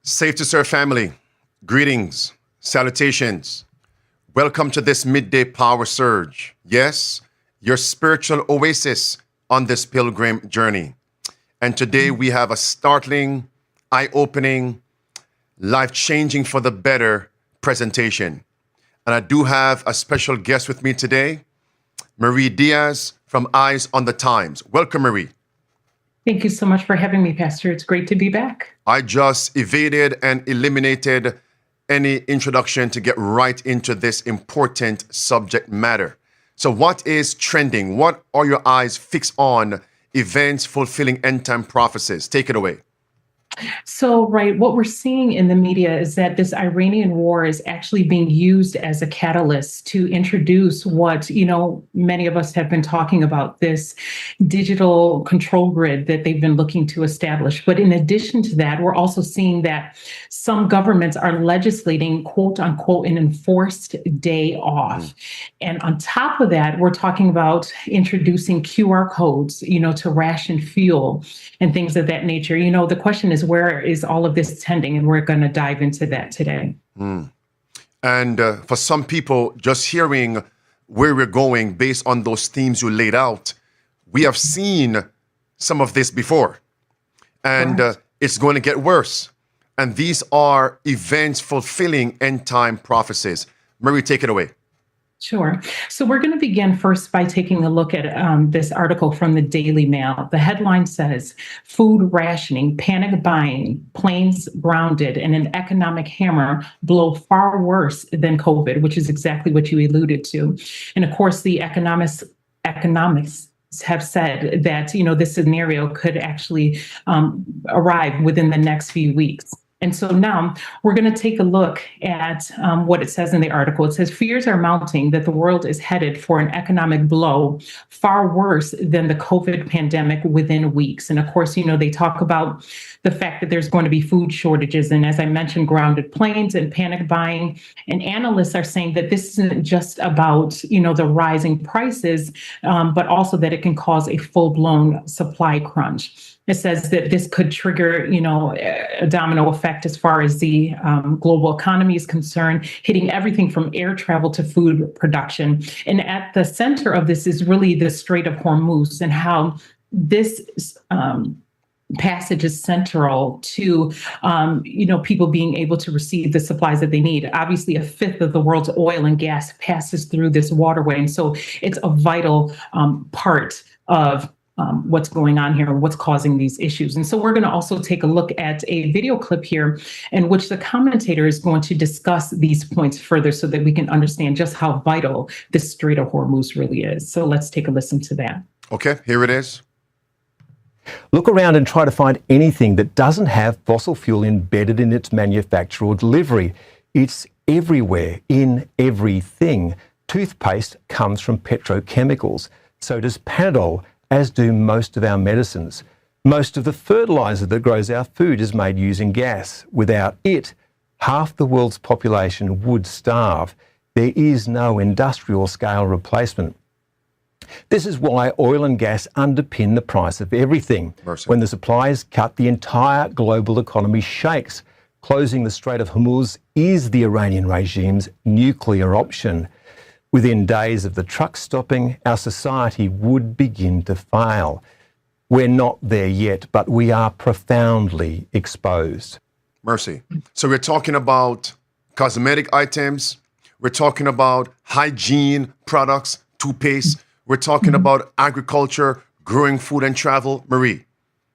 Safe to serve family, greetings, salutations. Welcome to this midday power surge. Yes, your spiritual oasis on this pilgrim journey. And today we have a startling, eye-opening, life-changing for the better presentation. And I do have a special guest with me today, Marie Diaz from Eyes on the Times. Welcome, Marie. Thank you so much for having me, Pastor. It's great to be back. I just evaded and eliminated any introduction to get right into this important subject matter. So what is trending? What are your eyes fixed on? Events fulfilling end-time prophecies. Take it away. So, what we're seeing in the media is that this Iranian war is actually being used as a catalyst to introduce what, many of us have been talking about, this digital control grid that they've been looking to establish. But in addition to that, we're also seeing that some governments are legislating, quote unquote, an enforced day off. And on top of that, we're talking about introducing QR codes, to ration fuel and things of that nature. The question is, where is all of this tending? And we're going to dive into that today. And for some people, just hearing where we're going based on those themes you laid out, we have seen some of this before. And it's going to get worse. And these are events fulfilling end-time prophecies. Marie, take it away. Sure. So we're going to begin first by taking a look at this article from the Daily Mail. The headline says, food rationing, panic buying, planes grounded, and an economic hammer blow far worse than COVID, which is exactly what you alluded to. And of course, the economics have said that, this scenario could actually arrive within the next few weeks. And so now we're going to take a look at what it says in the article. It says, fears are mounting that the world is headed for an economic blow far worse than the COVID pandemic within weeks. And of course, they talk about the fact that there's going to be food shortages. And as I mentioned, grounded planes and panic buying. And analysts are saying that this isn't just about, the rising prices, but also that it can cause a full-blown supply crunch. It says that this could trigger, a domino effect as far as the global economy is concerned, hitting everything from air travel to food production. And at the center of this is really the Strait of Hormuz and how this passage is central to, people being able to receive the supplies that they need. Obviously, a fifth of the world's oil and gas passes through this waterway. And so it's a vital part of what's going on here and what's causing these issues. And so we're going to also take a look at a video clip here in which the commentator is going to discuss these points further so that we can understand just how vital this Strait of Hormuz really is. So let's take a listen to that. Okay, here it is. Look around and try to find anything that doesn't have fossil fuel embedded in its manufacture or delivery. It's everywhere, in everything. Toothpaste comes from petrochemicals. So does Panadol, as do most of our medicines. Most of the fertiliser that grows our food is made using gas. Without it, half the world's population would starve. There is no industrial scale replacement. This is why oil and gas underpin the price of everything. Mercy. When the supply is cut, the entire global economy shakes. Closing the Strait of Hormuz is the Iranian regime's nuclear option. Within days of the truck stopping, our society would begin to fail. We're not there yet, but we are profoundly exposed. Mercy. So we're talking about cosmetic items. We're talking about hygiene products, toothpaste. We're talking about agriculture, growing food and travel. Marie.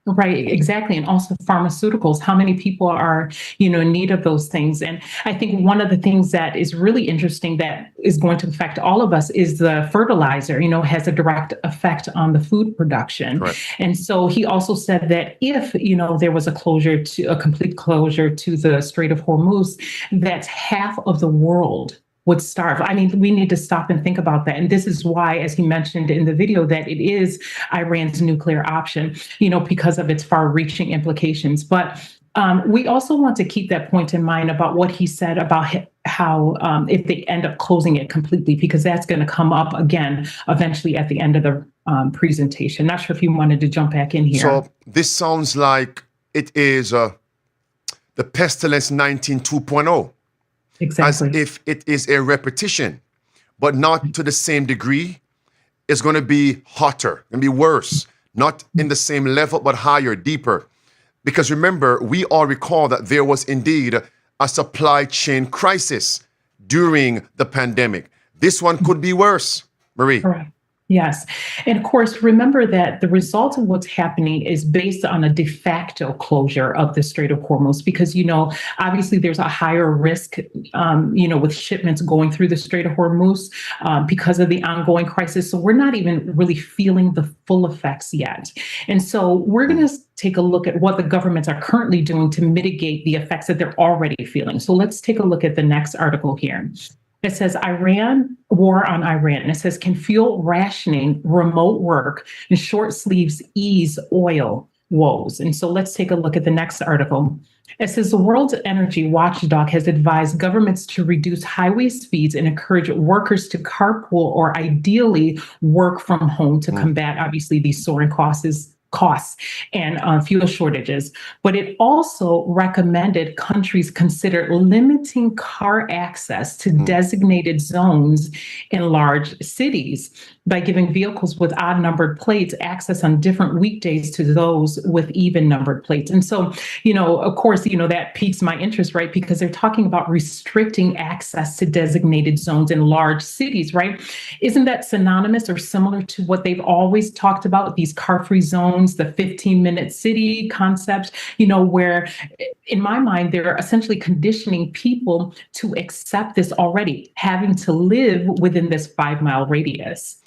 Right, exactly. And also pharmaceuticals, how many people are, in need of those things. And I think one of the things that is really interesting that is going to affect all of us is the fertilizer, has a direct effect on the food production. Right. And so he also said that if, there was a complete closure to the Strait of Hormuz, that half of the world would starve. I mean, we need to stop and think about that. And this is why, as he mentioned in the video, that it is Iran's nuclear option, because of its far-reaching implications. But we also want to keep that point in mind about what he said about how if they end up closing it completely, because that's going to come up again eventually at the end of the presentation. Not sure if you wanted to jump back in here. So this sounds like it is the pestilence 19 2.0, as Exactly. if it is a repetition, but not to the same degree. It's going to be hotter, going to be worse, not in the same level, but higher, deeper. Because remember, we all recall that there was indeed a supply chain crisis during the pandemic. This one could be worse, Marie. Correct. Yes. And of course, remember that the result of what's happening is based on a de facto closure of the Strait of Hormuz, because, obviously there's a higher risk, with shipments going through the Strait of Hormuz because of the ongoing crisis. So we're not even really feeling the full effects yet. And so we're going to take a look at what the governments are currently doing to mitigate the effects that they're already feeling. So let's take a look at the next article here. It says war on Iran. It says, can fuel rationing, remote work, and short sleeves ease oil woes? And so let's take a look at the next article. It says the world's energy watchdog has advised governments to reduce highway speeds and encourage workers to carpool or ideally work from home to combat, obviously, these soaring costs and fuel shortages. But it also recommended countries consider limiting car access to designated zones in large cities by giving vehicles with odd numbered plates access on different weekdays to those with even numbered plates. And so, of course, that piques my interest, right? Because they're talking about restricting access to designated zones in large cities, right? Isn't that synonymous or similar to what they've always talked about, these car-free zones, the 15-minute city concept, where in my mind, they're essentially conditioning people to accept this already, having to live within this 5-mile radius.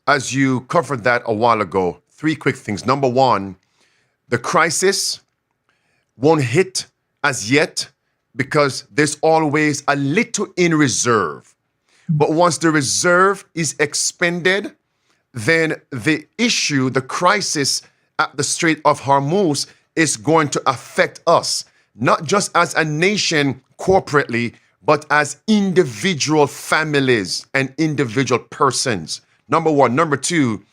As you covered that a while ago, 3 quick things. Number one, the crisis won't hit as yet because there's always a little in reserve. But once the reserve is expended, then the issue, the crisis at the Strait of Hormuz is going to affect us, not just as a nation corporately, but as individual families and individual persons. Number one. Number two,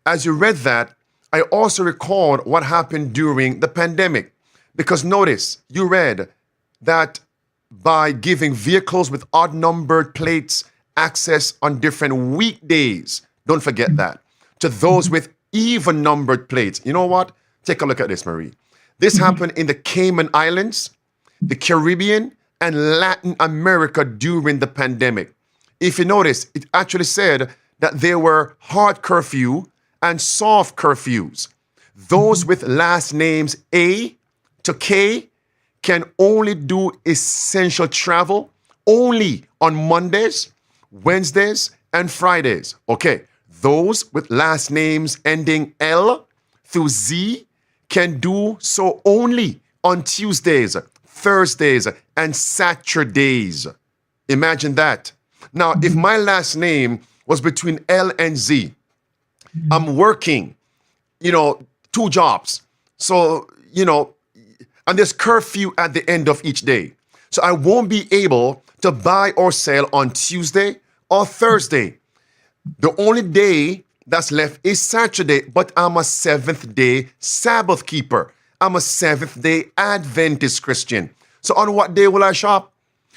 as you read that, I also recalled what happened during the pandemic. Because notice, you read that by giving vehicles with odd numbered plates access on different weekdays, don't forget that, to those with even numbered plates. You know what? Take a look at this, Marie. This happened in the Cayman Islands, the Caribbean, and Latin America during the pandemic. If you notice, it actually said that there were hard curfew and soft curfews. Those with last names A to K can only do essential travel only on Mondays, Wednesdays, and Fridays. Okay, those with last names ending L through Z can do so only on Tuesdays, Thursdays, and Saturdays. Imagine that. Now, if my last name was between L and Z, I'm working, 2 jobs. So, and there's curfew at the end of each day. So I won't be able to buy or sell on Tuesday or Thursday. The only day that's left is Saturday, but I'm a Seventh-day Sabbath keeper. I'm a Seventh-day Adventist Christian. So on what day will I shop?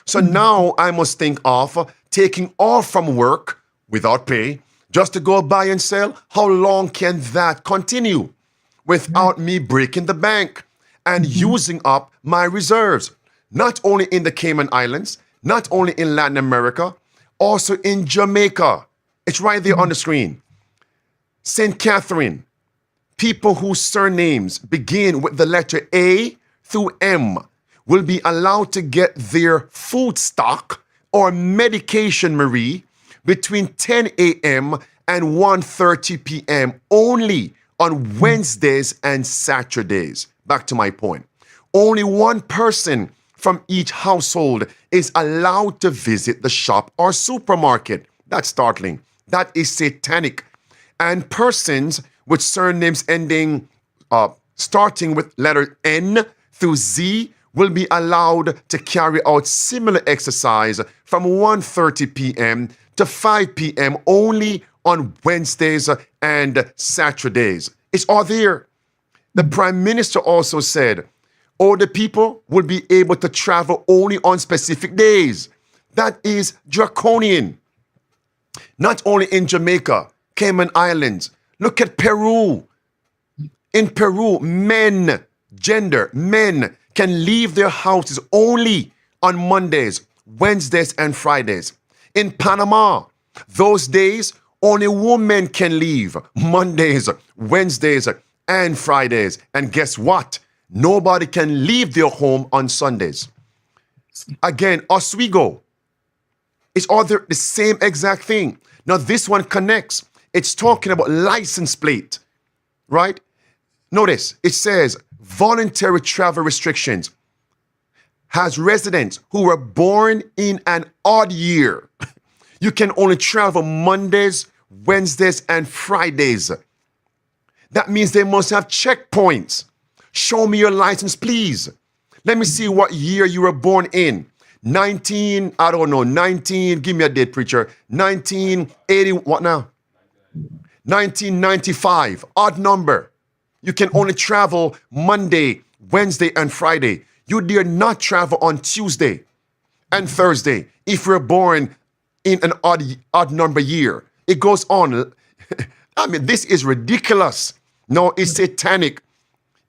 So now I must think of taking off from work without pay just to go buy and sell. How long can that continue without me breaking the bank and using up my reserves? Not only in the Cayman Islands, not only in Latin America, also in Jamaica. It's right there on the screen. St. Catherine, people whose surnames begin with the letter A through M will be allowed to get their food stock or medication, Marie, between 10 a.m. and 1:30 p.m. only on Wednesdays and Saturdays. Back to my point. Only one person from each household is allowed to visit the shop or supermarket. That's startling. That is satanic. And persons with surnames ending, starting with letter N through Z will be allowed to carry out similar exercise from 1:30 p.m. to 5 p.m. only on Wednesdays and Saturdays. It's all there. The Prime Minister also said, Older people will be able to travel only on specific days. That is draconian. Not only in Jamaica, Cayman Islands. Look at Peru. In Peru, men can leave their houses only on Mondays, Wednesdays, and Fridays. In Panama, those days, only women can leave Mondays, Wednesdays, and Fridays. And guess what? Nobody can leave their home on Sundays. Again, Oswego, it's all the same exact thing. Now, this one connects. It's talking about license plate, right? Notice, it says voluntary travel restrictions has residents who were born in an odd year. You can only travel Mondays, Wednesdays, and Fridays. That means they must have checkpoints. Show me your license, please. Let me see what year you were born in. 19, give me a date, preacher. 1980, what now? 1995, odd number. You can only travel Monday, Wednesday, and Friday. You dare not travel on Tuesday and Thursday if you're born in an odd number year. It goes on. I mean, this is ridiculous. No, it's satanic.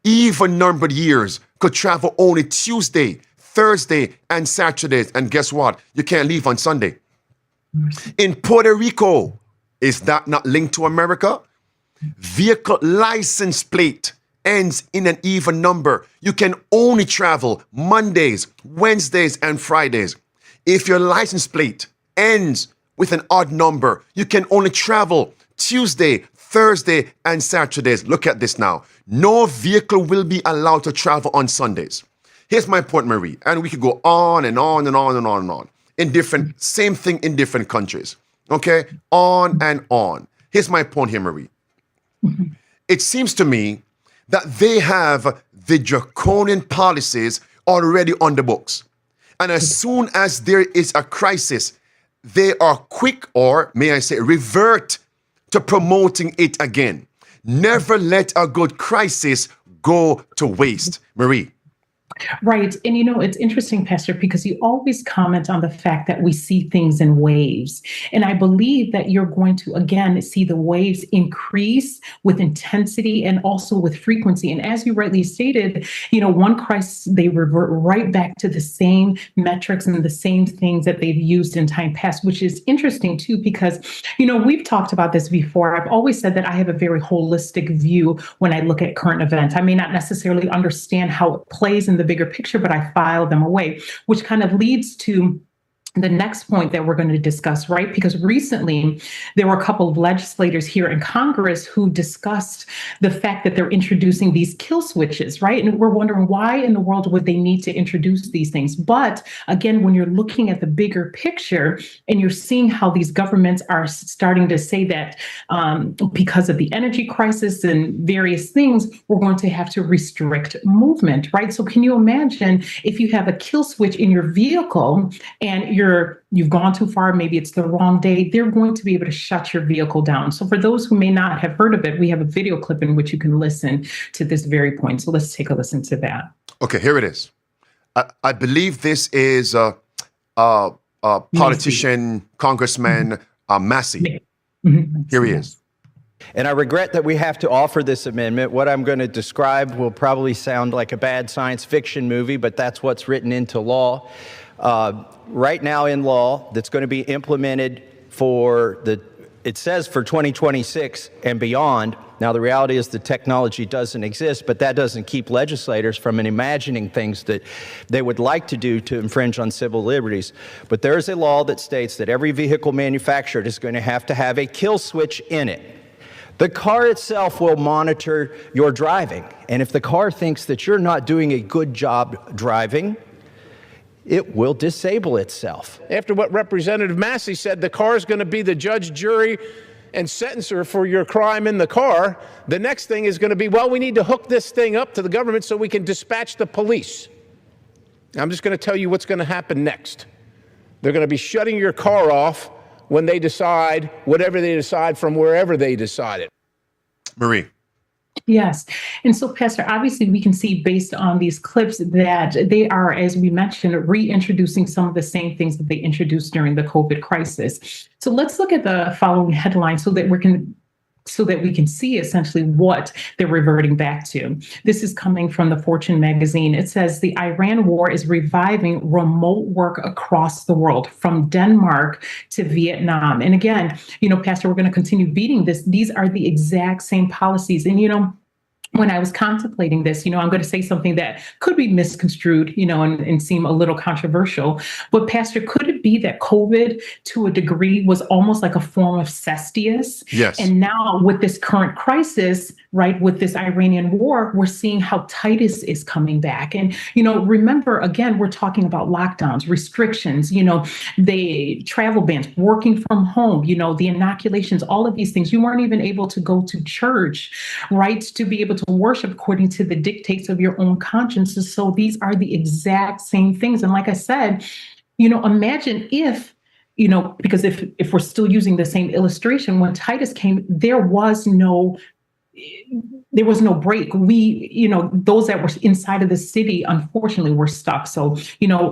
Even numbered years could travel only Tuesday, Thursday, and Saturdays. And guess what? You can't leave on Sunday. In Puerto Rico, is that not linked to America? Vehicle license plate ends in an even number. You can only travel Mondays, Wednesdays, and Fridays. If your license plate ends with an odd number, you can only travel Tuesday, Thursday, and Saturdays. Look at this now. No vehicle will be allowed to travel on Sundays. Here's my point, Marie, and we could go on and on and on and on and on. Same thing in different countries. Okay? On and on. Here's my point here, Marie. It seems to me that they have the draconian policies already on the books. And as soon as there is a crisis, they are quick, or may I say, revert to promoting it again. Never let a good crisis go to waste. Marie. Right. And it's interesting, Pastor, because you always comment on the fact that we see things in waves. And I believe that you're going to, again, see the waves increase with intensity and also with frequency. And as you rightly stated, one crisis, they revert right back to the same metrics and the same things that they've used in time past, which is interesting, too, because, we've talked about this before. I've always said that I have a very holistic view when I look at current events. I may not necessarily understand how it plays in the bigger picture, but I file them away, which kind of leads to the next point that we're going to discuss, right? Because recently there were a couple of legislators here in Congress who discussed the fact that they're introducing these kill switches, right? And we're wondering why in the world would they need to introduce these things? But again, when you're looking at the bigger picture and you're seeing how these governments are starting to say that because of the energy crisis and various things, we're going to have to restrict movement, right? So can you imagine if you have a kill switch in your vehicle and you've gone too far, maybe it's the wrong day, they're going to be able to shut your vehicle down. So for those who may not have heard of it, we have a video clip in which you can listen to this very point. So let's take a listen to that. Okay, here it is. I believe this is politician, Congressman Massey. Here he is. And I regret that we have to offer this amendment. What I'm going to describe will probably sound like a bad science fiction movie, but that's what's written into law. Right now in law that's going to be implemented it says for 2026 and beyond. Now, the reality is the technology doesn't exist, but that doesn't keep legislators from imagining things that they would like to do to infringe on civil liberties. But there is a law that states that every vehicle manufactured is going to have a kill switch in it. The car itself will monitor your driving. And if the car thinks that you're not doing a good job driving, it will disable itself. After what Representative Massey said, the car is going to be the judge, jury, and sentencer for your crime in the car. The next thing is going to be, well, we need to hook this thing up to the government so we can dispatch the police. I'm just going to tell you what's going to happen next. They're going to be shutting your car off when they decide whatever they decide from wherever they decide it. Marie. Yes. And so, Pastor, obviously, we can see based on these clips that they are, as we mentioned, reintroducing some of the same things that they introduced during the COVID crisis. So let's look at the following headline so that we can see essentially what they're reverting back to. This is coming from the Fortune magazine. It says the Iran war is reviving remote work across the world, from Denmark to Vietnam. And again, Pastor, we're going to continue beating this. These are the exact same policies. And, when I was contemplating this, I'm going to say something that could be misconstrued, and seem a little controversial. But Pastor, could it be that COVID to a degree was almost like a form of cestius? Yes. And now with this current crisis, right, with this Iranian war, we're seeing how Titus is coming back. And, remember, again, we're talking about lockdowns, restrictions, the travel bans, working from home, the inoculations, all of these things. You weren't even able to go to church, right, to be able to worship according to the dictates of your own consciences. So these are the exact same things. And like I said, imagine if, because if we're still using the same illustration, when Titus came, there was no break. We, those that were inside of the city, unfortunately, were stuck. So,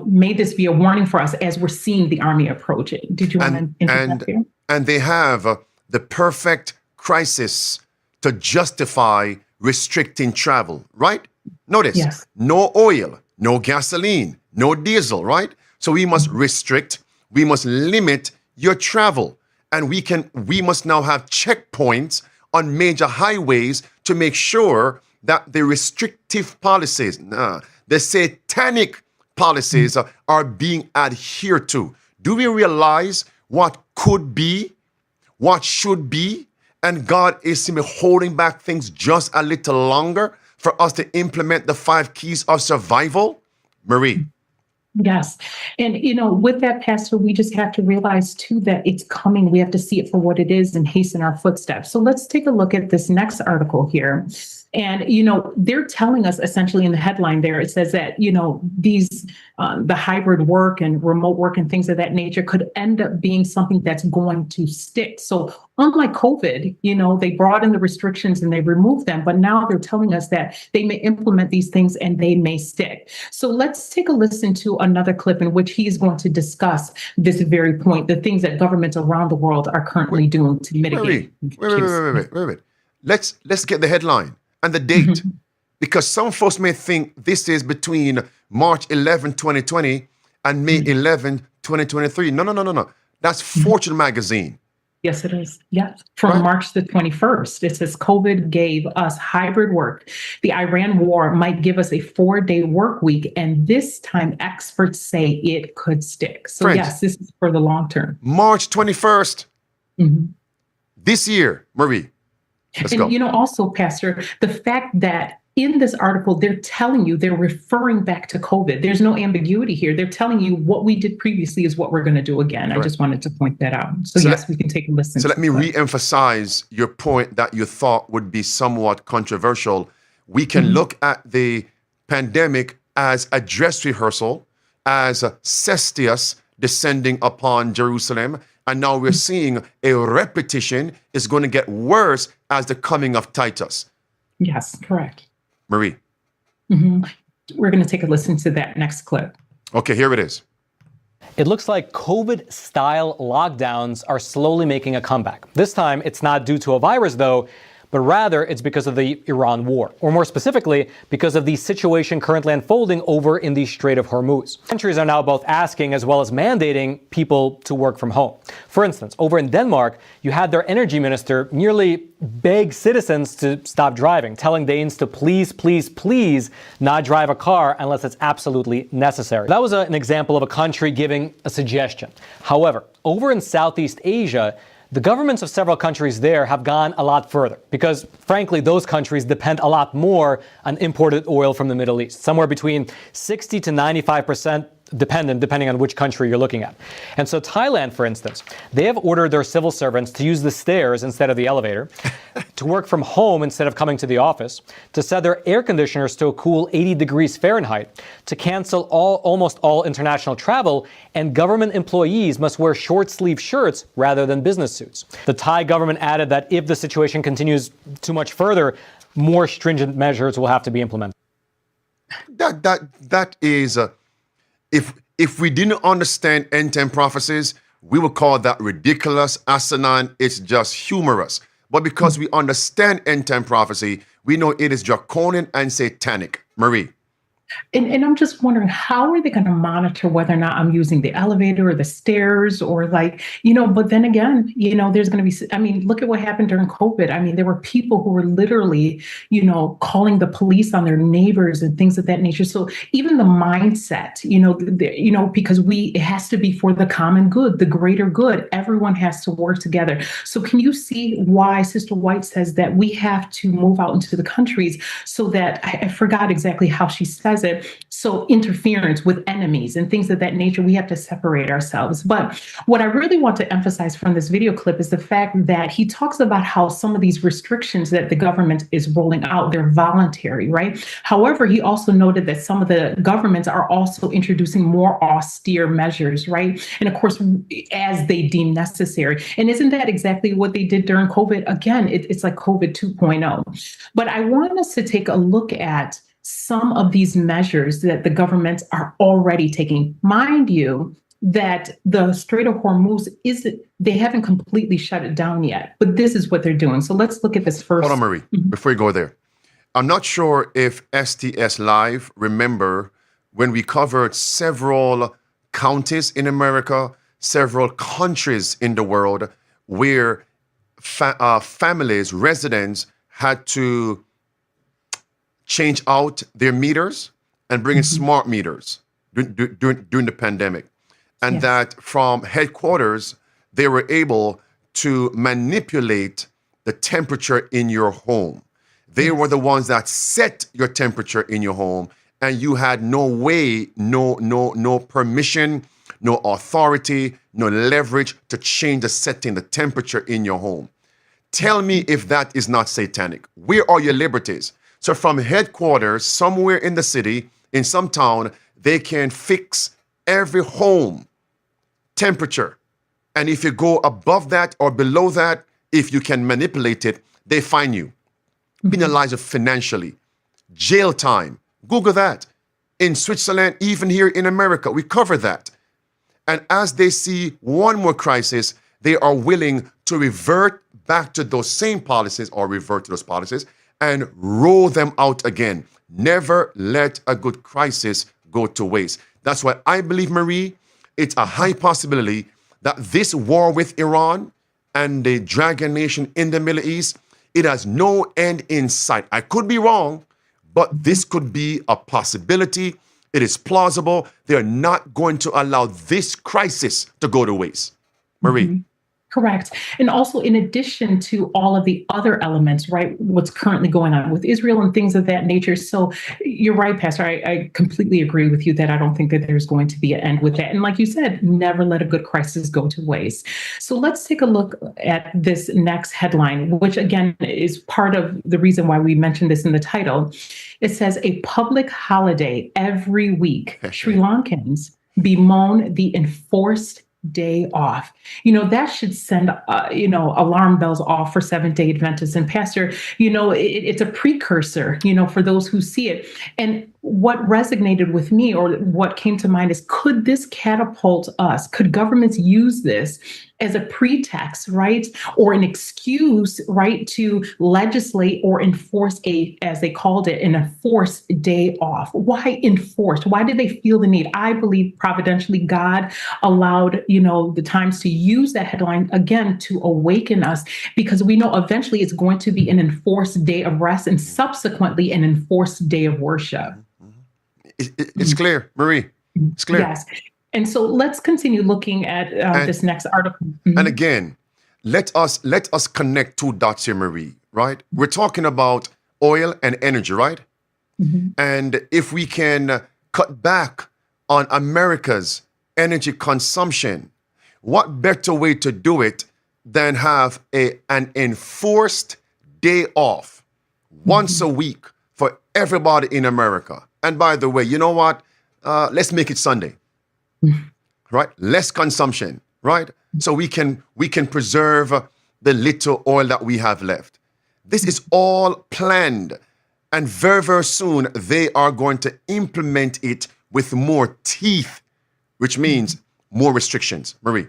may this be a warning for us as we're seeing the army approach it. Did you want to interject here? And they have the perfect crisis to justify restricting travel, right? Notice, Yes. No oil, no gasoline, no diesel, right? So we must restrict, we must limit your travel. And we must now have checkpoints on major highways to make sure that the restrictive policies, the satanic policies are being adhered to. Do we realize what could be, what should be? And God is simply holding back things just a little longer for us to implement the 5 keys of survival? Marie. Yes. And, with that, Pastor, we just have to realize, too, that it's coming. We have to see it for what it is and hasten our footsteps. So let's take a look at this next article here. And, they're telling us essentially in the headline there, it says that, these the hybrid work and remote work and things of that nature could end up being something that's going to stick. So unlike COVID, they brought in the restrictions and they removed them, but now they're telling us that they may implement these things and they may stick. So let's take a listen to another clip in which he's going to discuss this very point, the things that governments around the world are currently doing to mitigate. Wait. Let's get the headline and the date, because some folks may think this is between March 11, 2020 and May 11, 2023. No. That's Fortune magazine. Yes, it is. Yes. From March the 21st, it says COVID gave us hybrid work. The Iran war might give us a 4-day work week. And this time experts say it could stick. So Friends, yes, this is for the long term. March 21st, this year, Marie. Let's go. Also, Pastor, the fact that in this article, they're telling you, they're referring back to COVID. There's no ambiguity here. They're telling you what we did previously is what we're going to do again. I just wanted to point that out. So yes, we can take a listen. So let me re-emphasize your point that you thought would be somewhat controversial. We can look at the pandemic as a dress rehearsal, as a cestius descending upon Jerusalem. And now we're seeing a repetition is going to get worse as the coming of Titus. Yes, correct. Marie. We're going to take a listen to that next clip. Okay, here it is. It looks like COVID-style lockdowns are slowly making a comeback. This time, it's not due to a virus, though, but rather it's because of the Iran war, or more specifically, because of the situation currently unfolding over in the Strait of Hormuz. Countries are now both asking as well as mandating people to work from home. For instance, over in Denmark, you had their energy minister nearly beg citizens to stop driving, telling Danes to please not drive a car unless it's absolutely necessary. That was an example of a country giving a suggestion. However, over in Southeast Asia, the governments of several countries there have gone a lot further because, frankly, those countries depend a lot more on imported oil from the Middle East, somewhere between 60 to 95% depending on which country you're looking at. And so Thailand, for instance, they have ordered their civil servants to use the stairs instead of the elevator, to work from home instead of coming to the office, to set their air conditioners to a cool 80 degrees Fahrenheit, to cancel almost all international travel, and government employees must wear short-sleeve shirts rather than business suits. The Thai government added that if the situation continues too much further, more stringent measures will have to be implemented? That is, if we didn't understand end time prophecies, we would call that ridiculous, asinine. It's just humorous. But because we understand end time prophecy, we know it is draconian and satanic. Marie. And I'm just wondering, how are they going to monitor whether or not I'm using the elevator or the stairs or but then again, there's going to be, look at what happened during COVID. There were people who were literally, calling the police on their neighbors and things of that nature. So even the mindset, because it has to be for the common good, the greater good, everyone has to work together. So can you see why Sister White says that we have to move out into the countries so that, I forgot exactly how she says it. So interference with enemies and things of that nature, we have to separate ourselves. But what I really want to emphasize from this video clip is the fact that he talks about how some of these restrictions that the government is rolling out, they're voluntary, right? However, he also noted that some of the governments are also introducing more austere measures, right? And of course, as they deem necessary. And isn't that exactly what they did during COVID? Again, it's like COVID 2.0. But I want us to take a look at some of these measures that the governments are already taking. Mind you, that the Strait of Hormuz they haven't completely shut it down yet, but this is what they're doing. So let's look at this first. Hold on, Marie, before you go there. I'm not sure if STS Live remember when we covered several counties in America, several countries in the world where families, residents had to change out their meters and bring in smart meters during the pandemic. And that from headquarters, they were able to manipulate the temperature in your home. They were the ones that set your temperature in your home, and you had no way, no permission, no authority, no leverage to change the setting, the temperature in your home. Tell me if that is not satanic. Where are your liberties? So from headquarters, somewhere in the city, in some town, they can fix every home temperature. And if you go above that or below that, if you can manipulate it, they fine you, penalize you financially, jail time. Google that. In Switzerland, even here in America, we cover that. And as they see one more crisis, they are willing to revert back to those same policies or revert to those policies and roll them out again. Never let a good crisis go to waste. That's why I believe, Marie, it's a high possibility that this war with Iran and the dragon nation in the Middle East, it has no end in sight. I could be wrong, but this could be a possibility. It is plausible. They're not going to allow this crisis to go to waste. Marie. Correct. And also, in addition to all of the other elements, right, what's currently going on with Israel and things of that nature. So you're right, Pastor. I completely agree with you that I don't think that there's going to be an end with that. And like you said, never let a good crisis go to waste. So let's take a look at this next headline, which again is part of the reason why we mentioned this in the title. It says, a public holiday every week. Sri Lankans bemoan the enforced day off. That should send, alarm bells off for Seventh-day Adventists. And Pastor, it's a precursor, for those who see it. And what resonated with me or what came to mind is, could this catapult us? Could governments use this as a pretext, right? Or an excuse, right, to legislate or enforce as they called it, an enforced day off? Why enforced? Why did they feel the need? I believe providentially God allowed, the times to use that headline again to awaken us, because we know eventually it's going to be an enforced day of rest and subsequently an enforced day of worship. It's clear, Marie. It's clear. Yes. And so let's continue looking at this next article. And again, let us connect two dots here, Marie, right? We're talking about oil and energy, right? And if we can cut back on America's energy consumption, what better way to do it than have an enforced day off once a week for everybody in America? And by the way, you know what? Let's make it Sunday, right? Less consumption, right? So we can preserve the little oil that we have left. This is all planned. And very, very soon, they are going to implement it with more teeth, which means more restrictions. Marie.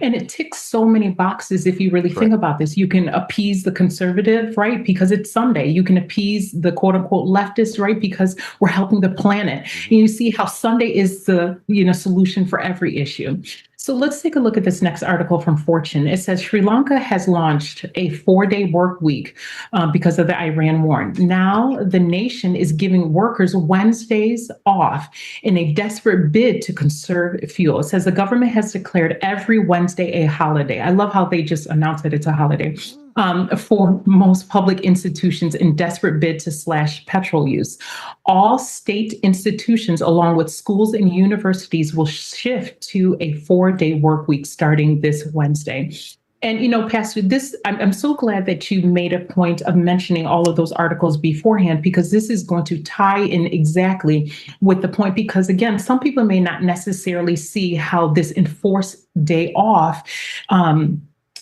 And it ticks so many boxes if you really think about this. You can appease the conservative, right? Because it's Sunday. You can appease the quote unquote leftist, right? Because we're helping the planet. And you see how Sunday is the, solution for every issue. So let's take a look at this next article from Fortune. It says Sri Lanka has launched a 4-day work week because of the Iran war. Now the nation is giving workers Wednesdays off in a desperate bid to conserve fuel. It says the government has declared every Wednesday a holiday. I love how they just announced that it's a holiday. For most public institutions in desperate bid to slash petrol use. All state institutions, along with schools and universities, will shift to a 4-day work week starting this Wednesday. And, Pastor, I'm so glad that you made a point of mentioning all of those articles beforehand, because this is going to tie in exactly with the point. Because, again, some people may not necessarily see how this enforced day off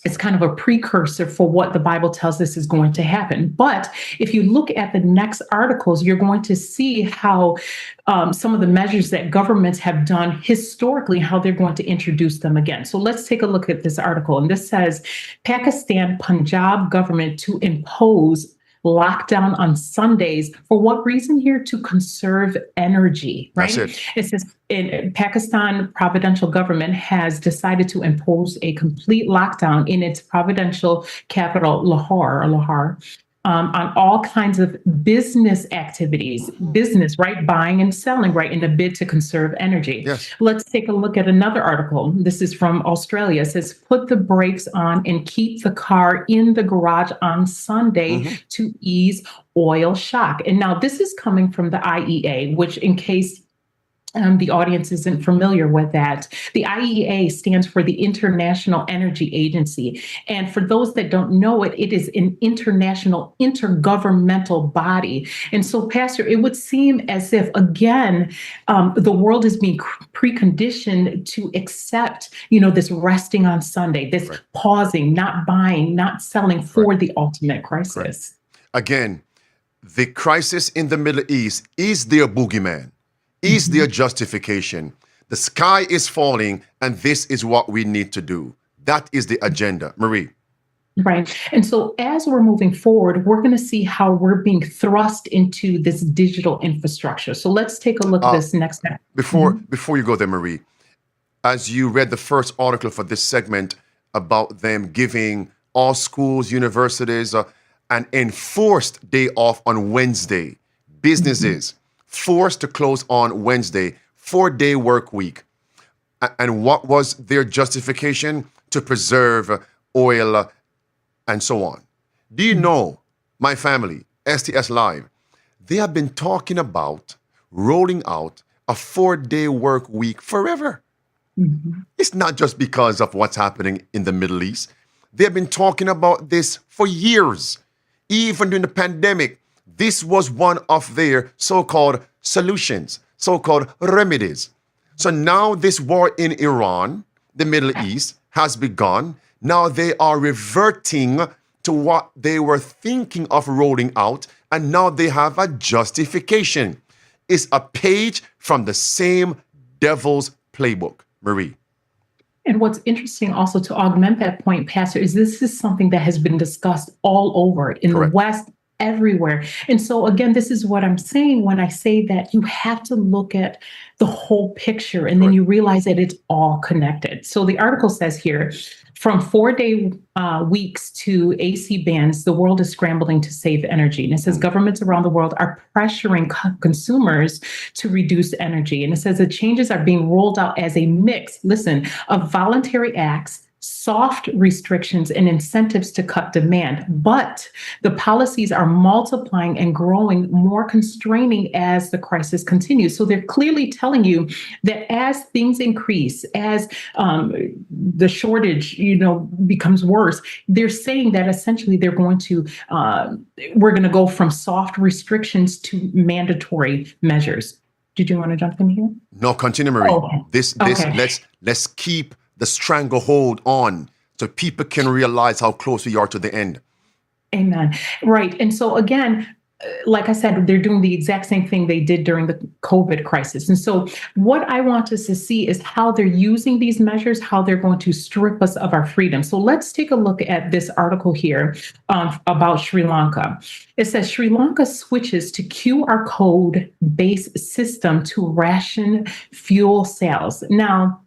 it's kind of a precursor for what the Bible tells us is going to happen. But if you look at the next articles, you're going to see how some of the measures that governments have done historically, how they're going to introduce them again. So let's take a look at this article. And this says, Pakistan Punjab government to impose lockdown on Sundays. For what reason here? To conserve energy, right? That's it. It says in Pakistan provincial government has decided to impose a complete lockdown in its provincial capital, Lahore, on all kinds of business activities, right? Buying and selling, right? In a bid to conserve energy. Yes. Let's take a look at another article. This is from Australia. It says, put the brakes on and keep the car in the garage on Sunday to ease oil shock. And now this is coming from the IEA, which in case the audience isn't familiar with that. The IEA stands for the International Energy Agency. And for those that don't know it, it is an international intergovernmental body. And so, Pastor, it would seem as if, again, the world is being preconditioned to accept, this resting on Sunday, this pausing, not buying, not selling for the ultimate crisis. Again, the crisis in the Middle East is their boogeyman. Is their justification. The sky is falling, and this is what we need to do. That is the agenda. Marie. Right. And so as we're moving forward, we're going to see how we're being thrust into this digital infrastructure. So let's take a look at this next step. Before you go there, Marie, as you read the first article for this segment about them giving all schools, universities, an enforced day off on Wednesday, businesses, forced to close on Wednesday, 4-day work week. And what was their justification? To preserve oil and so on. Do you know, my family, STS Live, they have been talking about rolling out a 4-day work week forever. It's not just because of what's happening in the Middle East. They've been talking about this for years. Even during the pandemic, this was one of their so-called solutions, so-called remedies. So now this war in Iran, the Middle East, has begun. Now they are reverting to what they were thinking of rolling out, and now they have a justification. It's a page from the same devil's playbook. Marie. And what's interesting also to augment that point, Pastor, is this is something that has been discussed all over in the West, everywhere. And so again, this is what I'm saying when I say that you have to look at the whole picture and then you realize that it's all connected. So the article says here, from 4-day weeks to AC bans, the world is scrambling to save energy. And it says governments around the world are pressuring consumers to reduce energy. And it says the changes are being rolled out as a mix, of voluntary acts, soft restrictions, and incentives to cut demand. But the policies are multiplying and growing more constraining as the crisis continues. So they're clearly telling you that as things increase, as the shortage, becomes worse, they're saying that essentially they're going to, we're going to go from soft restrictions to mandatory measures. Did you want to jump in here? No, continue, Marie. Let's keep the stranglehold on so people can realize how close we are to the end. Amen. Right. And so again, like I said, they're doing the exact same thing they did during the COVID crisis. And so what I want us to see is how they're using these measures, how they're going to strip us of our freedom. So let's take a look at this article here about Sri Lanka. It says Sri Lanka switches to QR code-based system to ration fuel sales. Now,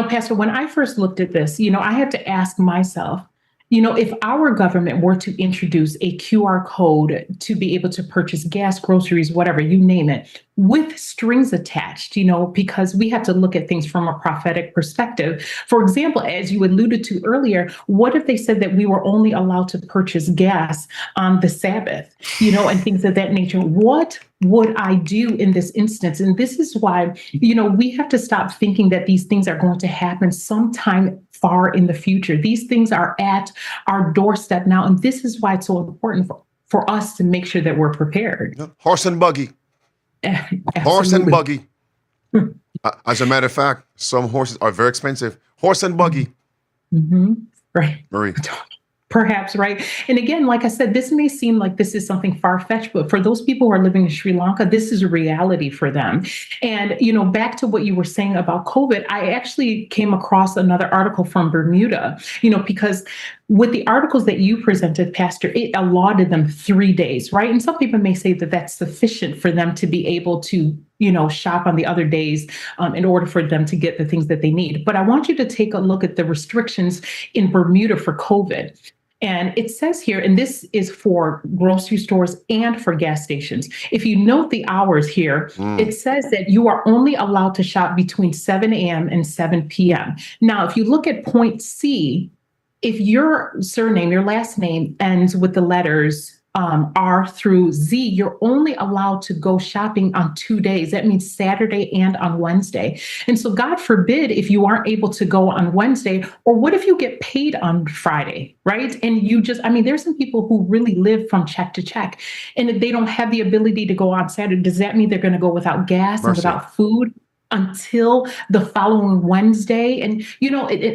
Pastor, when I first looked at this, I had to ask myself, if our government were to introduce a QR code to be able to purchase gas, groceries, whatever, you name it, with strings attached, because we have to look at things from a prophetic perspective. For example, as you alluded to earlier, what if they said that we were only allowed to purchase gas on the Sabbath, and things of that nature? What would I do in this instance? And this is why, we have to stop thinking that these things are going to happen sometime far in the future. These things are at our doorstep now. And this is why it's so important for us to make sure that we're prepared. Horse and buggy. Horse and buggy. As a matter of fact, some horses are very expensive. Horse and buggy. Mm-hmm. Right. Marie. Perhaps, right? And again, like I said, this may seem like this is something far-fetched, but for those people who are living in Sri Lanka, this is a reality for them. And, back to what you were saying about COVID, I actually came across another article from Bermuda, because with the articles that you presented, Pastor, it allotted them 3 days, right? And some people may say that that's sufficient for them to be able to shop on the other days in order for them to get the things that they need. But I want you to take a look at the restrictions in Bermuda for COVID. And it says here, and this is for grocery stores and for gas stations. If you note the hours here, it says that you are only allowed to shop between 7 a.m. and 7 p.m. Now, if you look at point C, if your surname, your last name ends with the letters R through Z, you're only allowed to go shopping on 2 days. That means Saturday and on Wednesday. And so God forbid if you aren't able to go on Wednesday, or what if you get paid on Friday, right? And there's some people who really live from check to check, and if they don't have the ability to go on Saturday, does that mean they're going to go without gas and without food until the following Wednesday? And,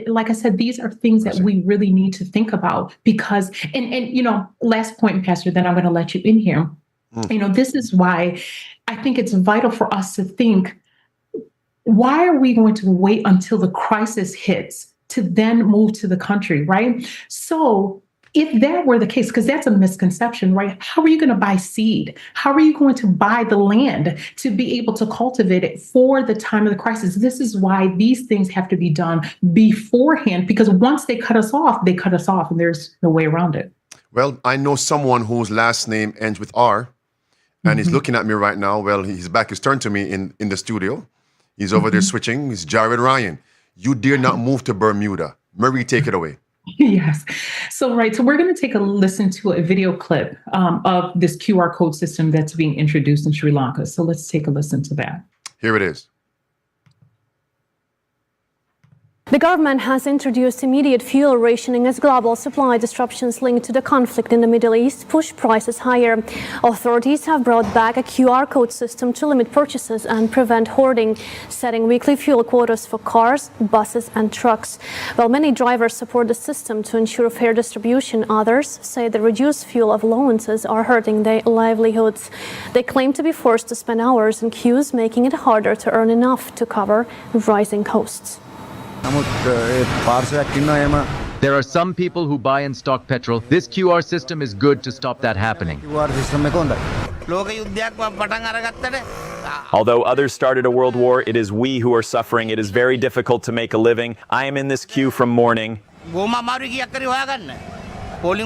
like I said, these are things that we really need to think about because, and last point, Pastor, then I'm going to let you in here. This is why I think it's vital for us to think, why are we going to wait until the crisis hits to then move to the country, right? So if that were the case, because that's a misconception, right? How are you going to buy seed? How are you going to buy the land to be able to cultivate it for the time of the crisis? This is why these things have to be done beforehand, because once they cut us off, and there's no way around it. Well, I know someone whose last name ends with R, and he's looking at me right now. Well, his back is turned to me in the studio. He's over there switching. He's Jared Ryan. You dare not move to Bermuda. Marie, take it away. Yes. So we're going to listen to a video clip of this QR code system that's being introduced in Sri Lanka. So let's take a listen to that. Here it is. The government has introduced immediate fuel rationing as global supply disruptions linked to the conflict in the Middle East push prices higher. Authorities have brought back a QR code system to limit purchases and prevent hoarding, setting weekly fuel quotas for cars, buses, and trucks. While many drivers support the system to ensure fair distribution, others say the reduced fuel allowances are hurting their livelihoods. They claim to be forced to spend hours in queues, making it harder to earn enough to cover rising costs. There are some people who buy and stock petrol. This QR system is good to stop that happening. Although others started a world war, it is we who are suffering. It is very difficult to make a living. I am in this queue from morning. The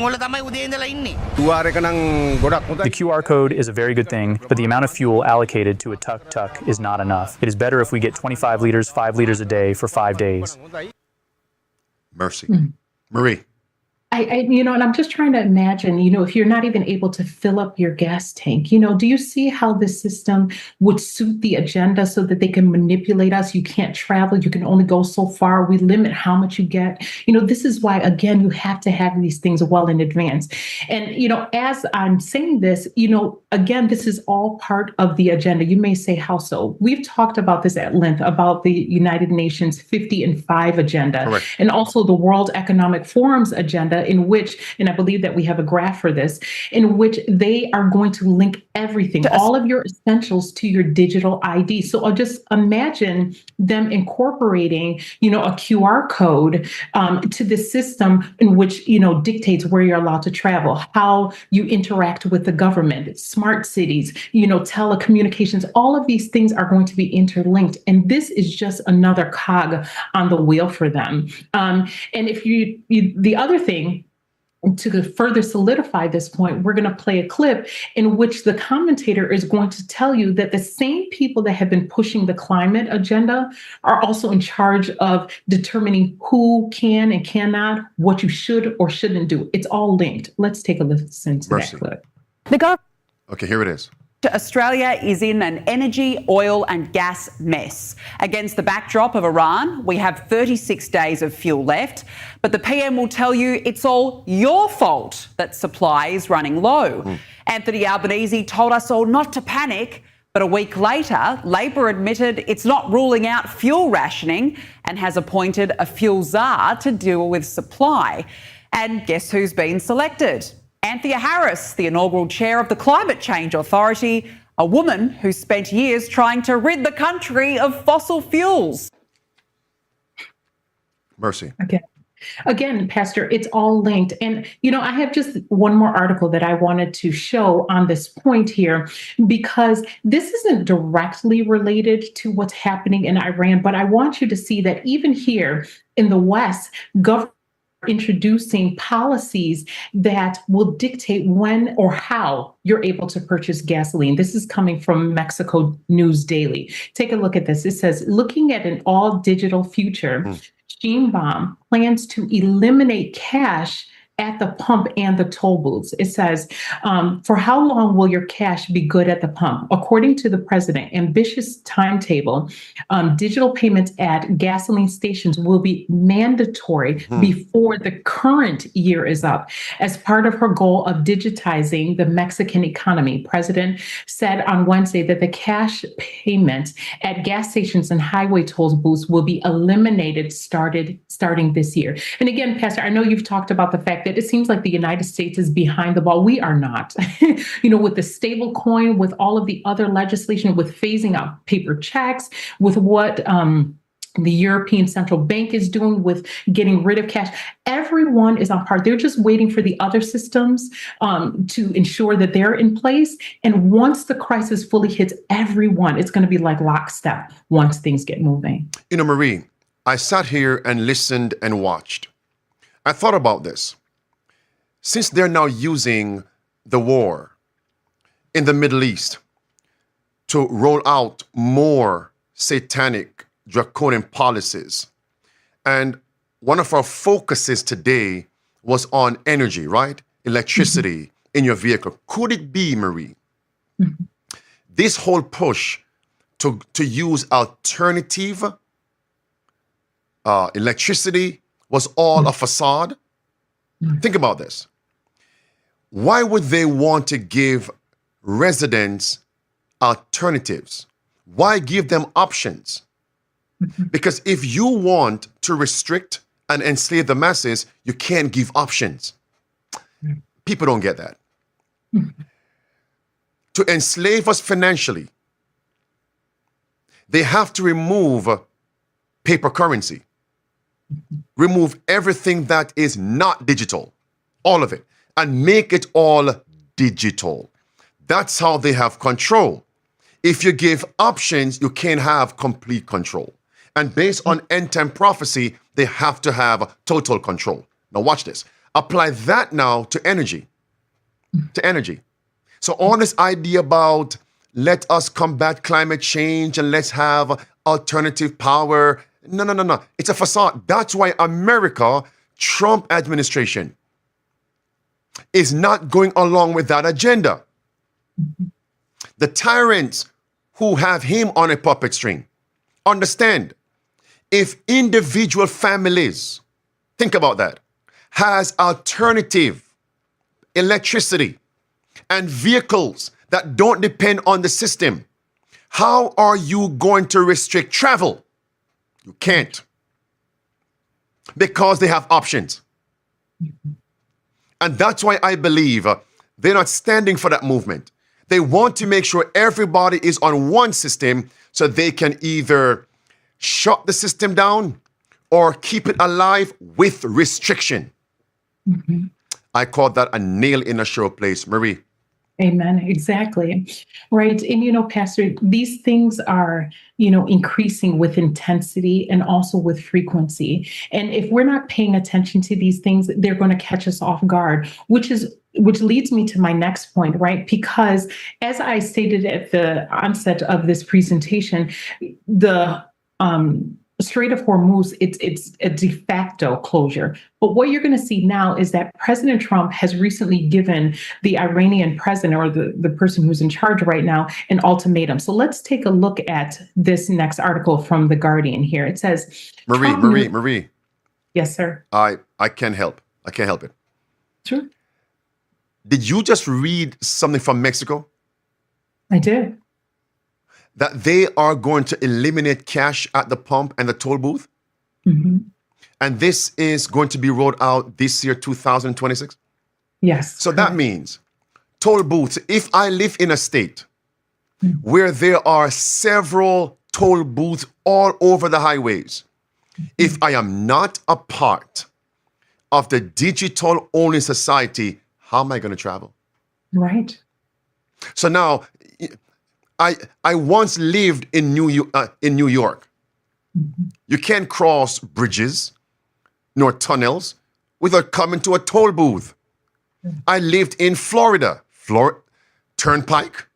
QR code is a very good thing, but the amount of fuel allocated to a tuk-tuk is not enough. It is better if we get 25 liters, 5 liters a day for 5 days. Mercy. Marie. And I'm just trying to imagine, if you're not even able to fill up your gas tank, do you see how this system would suit the agenda so that they can manipulate us? You can't travel. You can only go so far. We limit how much you get. This is why, again, you have to have these things well in advance. And, as I'm saying this, again, this is all part of the agenda. You may say, how so? We've talked about this at length, about the United Nations 50 and 5 agenda, Correct. and also the World Economic Forum's agenda CAGA in which, and I believe that we have a graph for this, in which they are going to link everything, all of your essentials to your digital ID. So I'll just imagine them incorporating, a QR code to the system in which, dictates where you're allowed to travel, how you interact with the government, smart cities, telecommunications, all of these things are going to be interlinked. And this is just another cog on the wheel for them. And if the other thing, to further solidify this point, we're going to play a clip in which the commentator is going to tell you that the same people that have been pushing the climate agenda are also in charge of determining who can and cannot, what you should or shouldn't do. It's all linked. Let's take a listen to that clip. Okay, here it is. Australia is in an energy, oil and gas mess. Against the backdrop of Iran, we have 36 days of fuel left, but the PM will tell you it's all your fault that supply is running low. Anthony Albanese told us all not to panic, but a week later, Labor admitted it's not ruling out fuel rationing and has appointed a fuel czar to deal with supply. And guess who's been selected? Anthea Harris, the inaugural chair of the Climate Change Authority, a woman who spent years trying to rid the country of fossil fuels. Mercy. Okay. Again, Pastor, it's all linked. And, I have just one more article that I wanted to show on this point here, because this isn't directly related to what's happening in Iran, but I want you to see that even here in the West, government introducing policies that will dictate when or how you're able to purchase gasoline. This is coming from Mexico News Daily. Take a look at this. It says, looking at an all-digital future, Sheinbaum plans to eliminate cash at the pump and the toll booths. It says, for how long will your cash be good at the pump? According to the president, ambitious timetable, digital payments at gasoline stations will be mandatory before the current year is up. As part of her goal of digitizing the Mexican economy, President said on Wednesday that the cash payments at gas stations and highway toll booths will be eliminated starting this year. And again, Pastor, I know you've talked about the fact that it seems like the United States is behind the ball. We are not. With the stable coin, with all of the other legislation, with phasing out paper checks, with what the European Central Bank is doing with getting rid of cash, everyone is on par. They're just waiting for the other systems to ensure that they're in place. And once the crisis fully hits everyone, it's going to be like lockstep once things get moving. Marie, I sat here and listened and watched. I thought about this. Since they're now using the war in the Middle East to roll out more satanic, draconian policies, and one of our focuses today was on energy, right? Electricity in your vehicle. Could it be, Marie, this whole push to use alternative electricity was all a facade? Think about this. Why would they want to give residents alternatives? Why give them options? Because if you want to restrict and enslave the masses, you can't give options. People don't get that. To enslave us financially, they have to remove paper currency. Remove everything that is not digital, all of it, and make it all digital. That's how they have control. If you give options, you can't have complete control. And based on end-time prophecy, they have to have total control. Now watch this. Apply that now to energy. So all this idea about let us combat climate change and let's have alternative power. No. It's a facade. That's why America, Trump administration, is not going along with that agenda. The tyrants who have him on a puppet string understand if individual families, think about that, has alternative electricity and vehicles that don't depend on the system, how are you going to restrict travel? You can't. Because they have options. And that's why I believe they're not standing for that movement. They want to make sure everybody is on one system so they can either shut the system down or keep it alive with restriction. Mhm. I call that a nail in a sure place, Marie. Amen. Exactly. Right. And, Pastor, these things are, increasing with intensity and also with frequency. And if we're not paying attention to these things, they're going to catch us off guard, which leads me to my next point, right? Because as I stated at the onset of this presentation, the Strait of Hormuz, it's a de facto closure. But what you're going to see now is that President Trump has recently given the Iranian president, or the person who's in charge right now, an ultimatum. So let's take a look at this next article from The Guardian here. It says, Marie. Yes, sir. I can't help. I can't help it. Sure. Did you just read something from Mexico? I did. That they are going to eliminate cash at the pump and the toll booth? Mm-hmm. And this is going to be rolled out this year, 2026? Yes. So that means toll booths. If I live in a state where there are several toll booths all over the highways, if I am not a part of the digital-only society, how am I going to travel? Right. So now, I once lived in New York. You can't cross bridges nor tunnels without coming to a toll booth. I lived in Florida, Turnpike,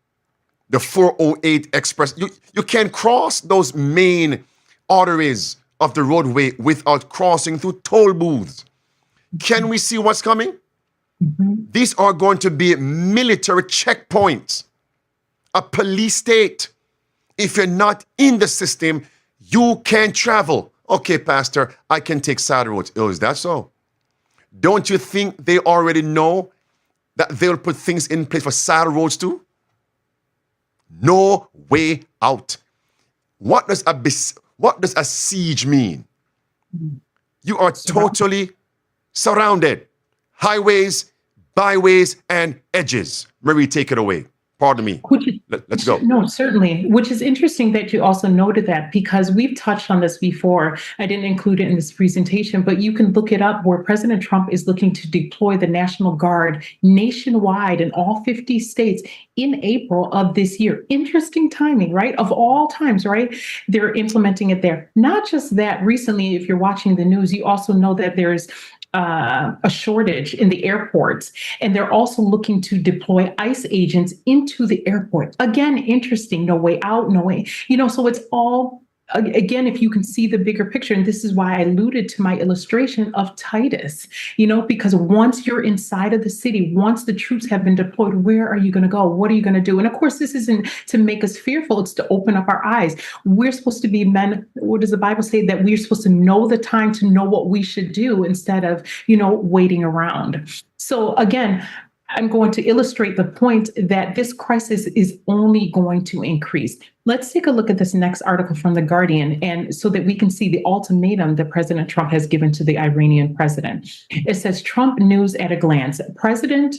the 408 Express. You can't cross those main arteries of the roadway without crossing through toll booths. Can we see what's coming? These are going to be military checkpoints. A police state. If you're not in the system, you can't travel. Okay, Pastor, I can take side roads. Oh, is that so? Don't you think they already know that they'll put things in place for side roads too? No way out. What does a siege mean? You are totally surrounded. Highways, byways, and edges. Marie, take it away. Pardon me. Let's go. No, certainly. Which is interesting that you also noted that, because we've touched on this before. I didn't include it in this presentation, but you can look it up, where President Trump is looking to deploy the National Guard nationwide in all 50 states in April of this year. Interesting timing, right? Of all times, right? They're implementing it there. Not just that, recently, if you're watching the news, you also know that there's a shortage in the airports, and they're also looking to deploy ICE agents into the airport. Again, interesting. No way out, no way. So it's all, again, if you can see the bigger picture, and this is why I alluded to my illustration of Titus, because once you're inside of the city, once the troops have been deployed, where are you going to go? What are you going to do? And of course, this isn't to make us fearful. It's to open up our eyes. We're supposed to be men. What does the Bible say? That we're supposed to know the time to know what we should do instead of, waiting around. So again, I'm going to illustrate the point that this crisis is only going to increase. Let's take a look at this next article from The Guardian, and so that we can see the ultimatum that President Trump has given to the Iranian president. It says, Trump news at a glance. President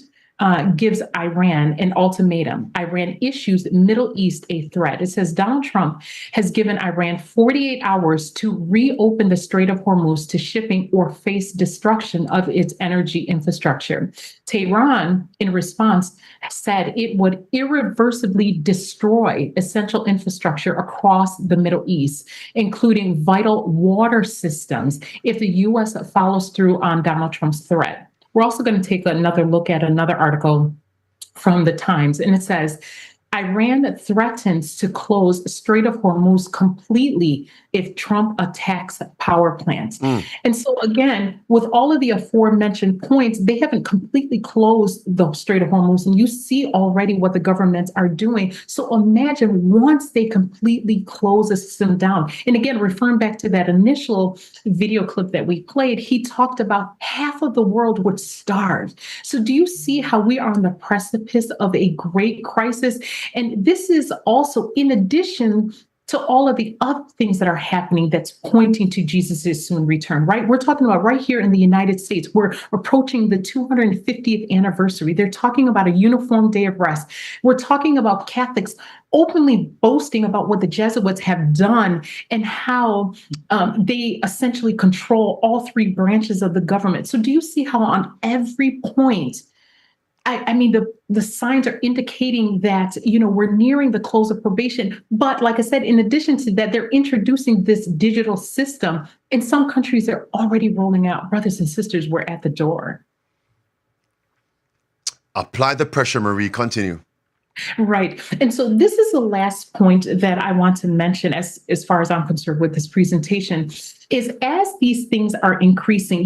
gives Iran an ultimatum. Iran issues Middle East a threat. It says Donald Trump has given Iran 48 hours to reopen the Strait of Hormuz to shipping or face destruction of its energy infrastructure. Tehran, in response, said it would irreversibly destroy essential infrastructure across the Middle East, including vital water systems, if the U.S. follows through on Donald Trump's threat. We're also going to take another look at another article from the Times, and it says, Iran threatens to close Strait of Hormuz completely if Trump attacks power plants. And so again, with all of the aforementioned points, they haven't completely closed the Strait of Hormuz, and you see already what the governments are doing. So imagine once they completely close the system down. And again, referring back to that initial video clip that we played, he talked about half of the world would starve. So do you see how we are on the precipice of a great crisis? And this is also in addition to all of the other things that are happening that's pointing to Jesus' soon return, right? We're talking about right here in the United States, we're approaching the 250th anniversary. They're talking about a uniform day of rest. We're talking about Catholics openly boasting about what the Jesuits have done and how they essentially control all three branches of the government. So do you see how on every point, I mean, the signs are indicating that, we're nearing the close of probation. But like I said, in addition to that, they're introducing this digital system. In some countries, they're already rolling out. Brothers and sisters, we're at the door. Apply the pressure, Marie. Continue. Right. And so this is the last point that I want to mention as far as I'm concerned with this presentation is as these things are increasing,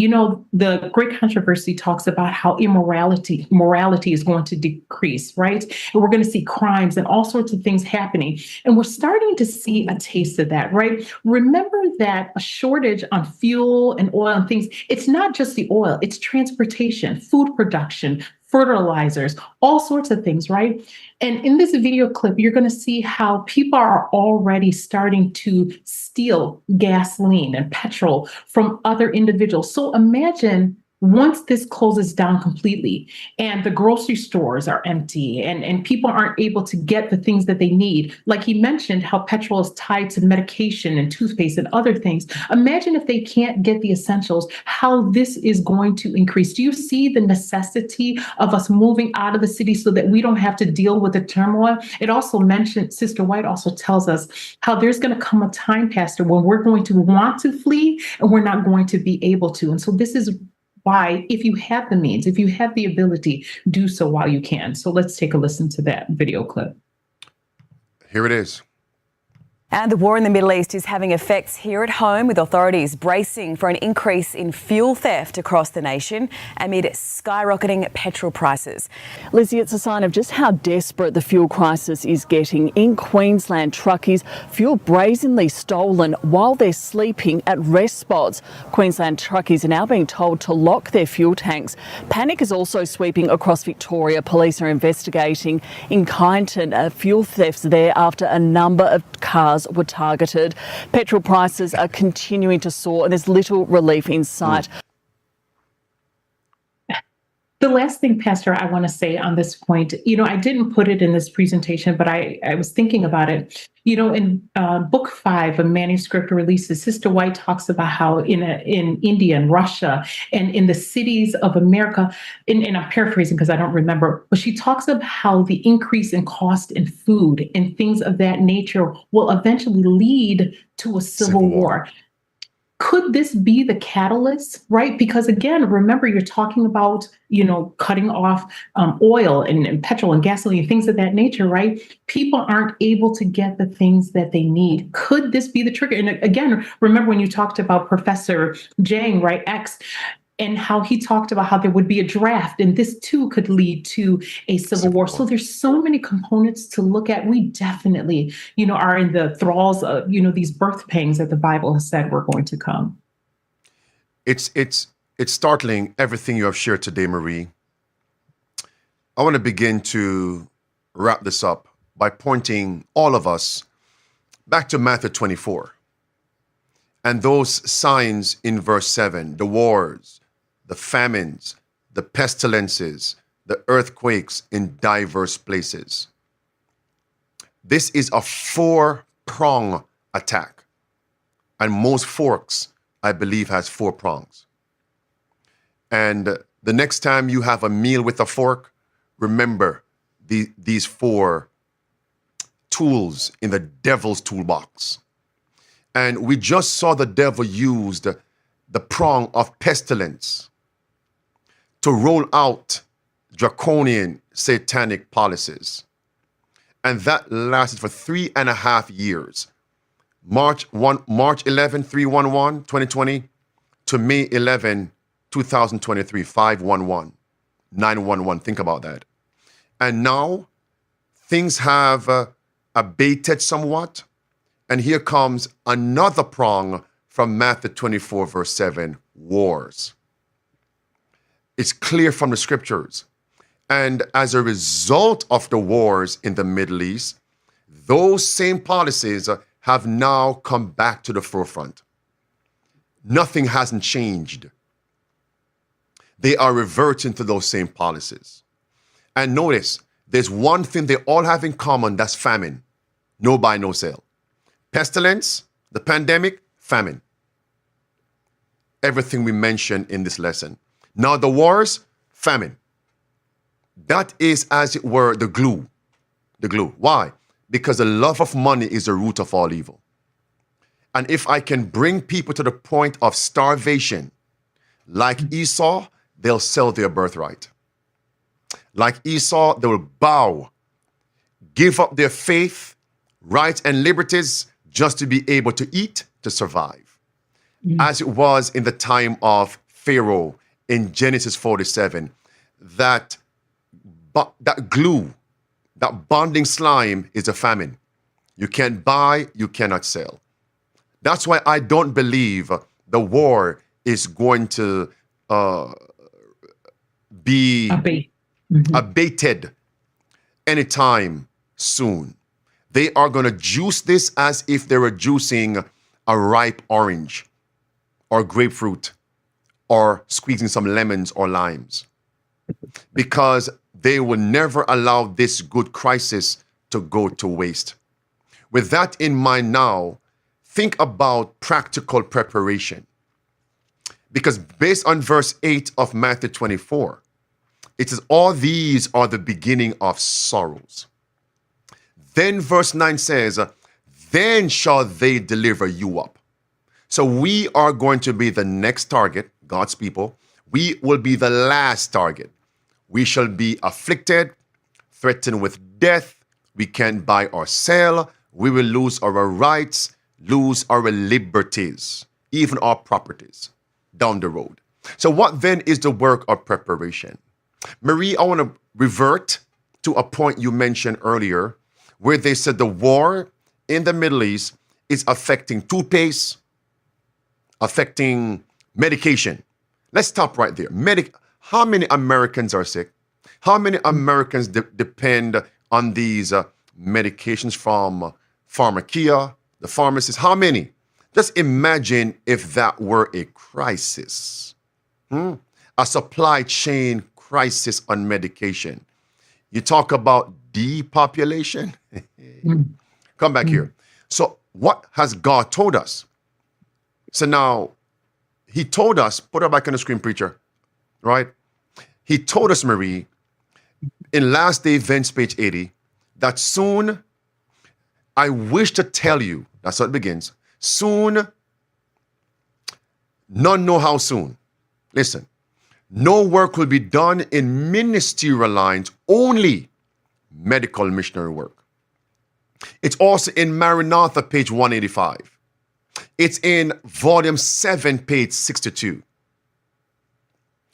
the great controversy talks about how morality is going to decrease, right? And we're going to see crimes and all sorts of things happening. And we're starting to see a taste of that, right? Remember that a shortage on fuel and oil and things, it's not just the oil, it's transportation, food production, fertilizers, all sorts of things, right? And in this video clip, you're going to see how people are already starting to steal gasoline and petrol from other individuals. So imagine once this closes down completely and the grocery stores are empty and people aren't able to get the things that they need, like he mentioned, how petrol is tied to medication and toothpaste and other things. Imagine if they can't get the essentials, how this is going to increase. Do you see the necessity of us moving out of the city so that we don't have to deal with the turmoil? It also mentioned, Sister White also tells us how there's going to come a time, Pastor, when we're going to want to flee and we're not going to be able to. And so this is why, if you have the means, if you have the ability, do so while you can. So let's take a listen to that video clip. Here it is. And the war in the Middle East is having effects here at home, with authorities bracing for an increase in fuel theft across the nation amid skyrocketing petrol prices. Lizzie, it's a sign of just how desperate the fuel crisis is getting. In Queensland, truckies, fuel brazenly stolen while they're sleeping at rest spots. Queensland truckies are now being told to lock their fuel tanks. Panic is also sweeping across Victoria. Police are investigating in Kyneton fuel thefts there after a number of cars were targeted. Petrol prices are continuing to soar and there's little relief in sight. The last thing, Pastor, I want to say on this point, I didn't put it in this presentation, but I was thinking about it. In book 5 of manuscript releases, Sister White talks about how in India and Russia and in the cities of America, and I'm paraphrasing because I don't remember, but she talks about how the increase in cost in food and things of that nature will eventually lead to a civil war. Could this be the catalyst, right? Because again, remember, you're talking about, cutting off oil and petrol and gasoline and things of that nature, right? People aren't able to get the things that they need. Could this be the trigger? And again, remember when you talked about Professor Jang, right, X, and how he talked about how there would be a draft, and this too could lead to a civil war. So there's so many components to look at. We definitely, are in the thralls of, these birth pangs that the Bible has said were going to come. It's startling, everything you have shared today, Marie. I want to begin to wrap this up by pointing all of us back to Matthew 24. And those signs in verse 7, the wars, the famines, the pestilences, the earthquakes in diverse places. This is a 4-prong attack. And most forks, I believe, has 4 prongs. And the next time you have a meal with a fork, remember these 4 tools in the devil's toolbox. And we just saw the devil use the prong of pestilence to roll out draconian satanic policies. And that lasted for 3.5 years. March 11, 2020 to May 11, 2023, 511, 911. Think about that. And now things have abated somewhat. And here comes another prong from Matthew 24, verse 7, wars. It's clear from the scriptures. And as a result of the wars in the Middle East, those same policies have now come back to the forefront. Nothing hasn't changed. They are reverting to those same policies. And notice, there's one thing they all have in common, that's famine. No buy, no sell. Pestilence, the pandemic, famine. Everything we mentioned in this lesson. Now the wars, famine. That is, as it were, the glue. The glue. Why? Because the love of money is the root of all evil. And if I can bring people to the point of starvation, like Esau, they'll sell their birthright. Like Esau, they will bow, give up their faith, rights, and liberties just to be able to eat, to survive. As it was in the time of Pharaoh in Genesis 47, that glue, that bonding slime is a famine. You can't buy, you cannot sell. That's why I don't believe the war is going to be abated anytime soon. They are going to juice this as if they were juicing a ripe orange or grapefruit or squeezing some lemons or limes, because they will never allow this good crisis to go to waste. With that in mind now, think about practical preparation. Because based on verse 8 of Matthew 24, it says, all these are the beginning of sorrows. Then verse 9 says, then shall they deliver you up. So we are going to be the next target, God's people. We will be the last target. We shall be afflicted, threatened with death. We can't buy or sell. We will lose our rights, lose our liberties, even our properties down the road. So what then is the work of preparation? Marie, I want to revert to a point you mentioned earlier, where they said the war in the Middle East is affecting toothpaste, affecting medication. Let's stop right there. How many Americans are sick? How many Americans depend on these medications from Pharmacia, the pharmacist? How many? Just imagine if that were a crisis, a supply chain crisis on medication. You talk about depopulation. Come back here. So what has God told us? So now, he told us, put her back on the screen, preacher, right? He told us, Marie, in Last Day Events, page 80, that soon, I wish to tell you, that's how it begins, soon, none know how soon. Listen, no work will be done in ministerial lines, only medical missionary work. It's also in Maranatha, page 185. It's in volume 7, page 62.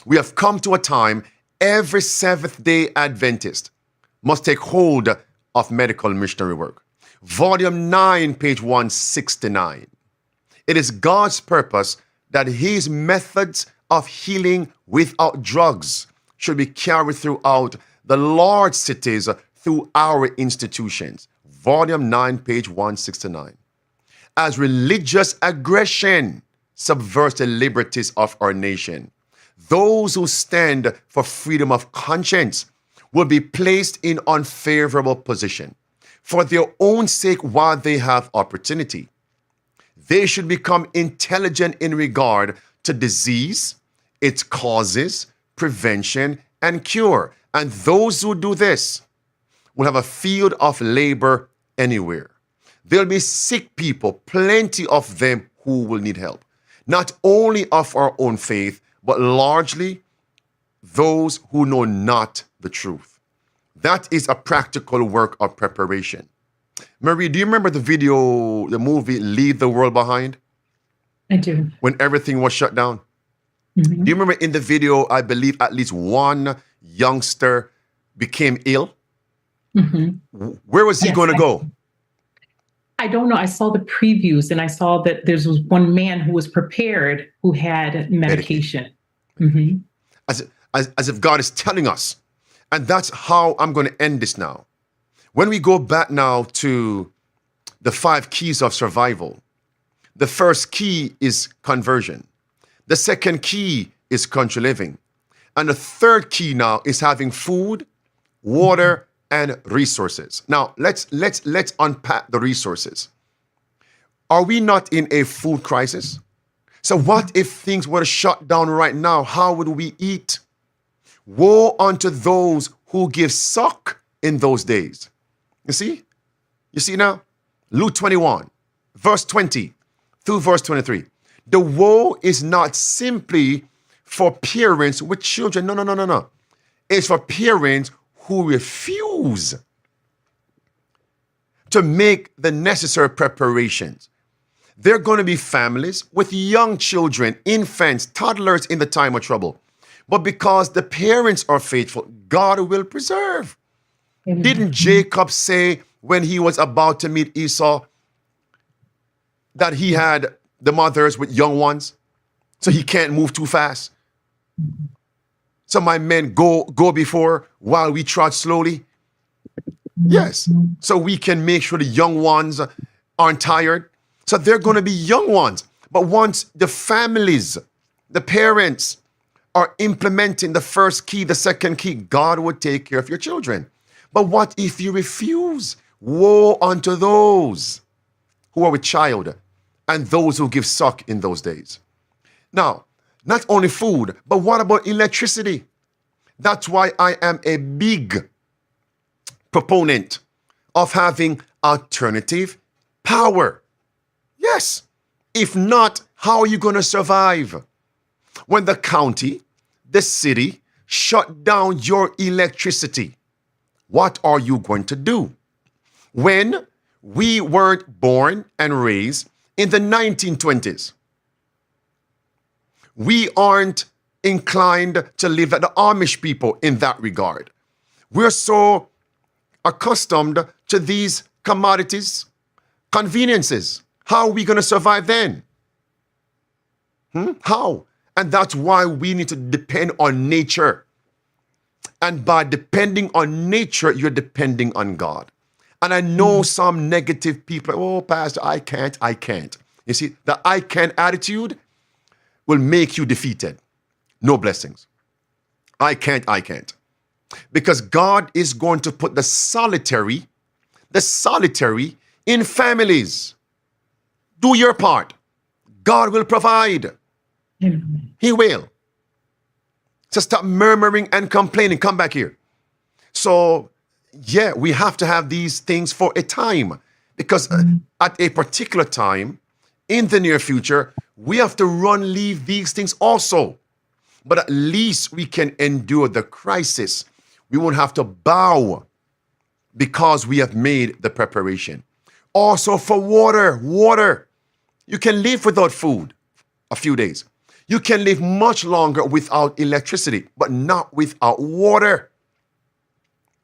We have come to a time every Seventh-day Adventist must take hold of medical missionary work. Volume 9, page 169. It is God's purpose that his methods of healing without drugs should be carried throughout the large cities through our institutions. Volume 9, page 169. As religious aggression subverts the liberties of our nation, those who stand for freedom of conscience will be placed in unfavorable position for their own sake while they have opportunity. They should become intelligent in regard to disease, its causes, prevention, and cure. And those who do this will have a field of labor anywhere. There'll be sick people, plenty of them who will need help, not only of our own faith, but largely those who know not the truth. That is a practical work of preparation. Marie, do you remember the movie Leave the World Behind? I do. When everything was shut down? Mm-hmm. Do you remember in the video, I believe at least one youngster became ill? Mm-hmm. Where was he going to go? I don't know. I saw the previews and I saw that there was one man who was prepared who had medication. Mm-hmm. As if God is telling us. And that's how I'm going to end this now. When we go back now to the 5 keys of survival. The first key is conversion. The second key is country living. And the third key now is having food, water, and resources. Now, let's unpack the resources. Are we not in a food crisis? So what if things were to shut down right now? How would we eat? Woe unto those who give suck in those days. You see? You see now? Luke 21, verse 20 through verse 23. The woe is not simply for parents with children. No. It's for parents who refuse to make the necessary preparations. There are going to be families with young children, infants, toddlers in the time of trouble. But because the parents are faithful, God will preserve. Amen. Didn't Jacob say when he was about to meet Esau that he had the mothers with young ones, so he can't move too fast? So my men go before while we trot slowly. Yes, so we can make sure the young ones aren't tired. So they're going to be young ones. But once the families, the parents are implementing the first key, the second key, God would take care of your children. But what if you refuse? Woe unto those who are with child and those who give suck in those days. Now, not only food, but what about electricity? That's why I am a big proponent of having alternative power. Yes. If not, how are you going to survive? When the county, the city, shut down your electricity, what are you going to do? When we weren't born and raised in the 1920s, we aren't inclined to live like the Amish people in that regard. We're so accustomed to these commodities, conveniences. How are we going to survive then? How? And that's why we need to depend on nature. And by depending on nature, you're depending on God. And I know some negative people, oh, Pastor, I can't. You see, the I can't attitude will make you defeated. No blessings. I can't. Because God is going to put the solitary in families. Do your part. God will provide. He will. So stop murmuring and complaining. Come back here. So, yeah, we have to have these things for a time. Because at a particular time, in the near future, we have to leave these things also. But at least we can endure the crisis. We won't have to bow because we have made the preparation. Also for water. You can live without food a few days. You can live much longer without electricity, but not without water.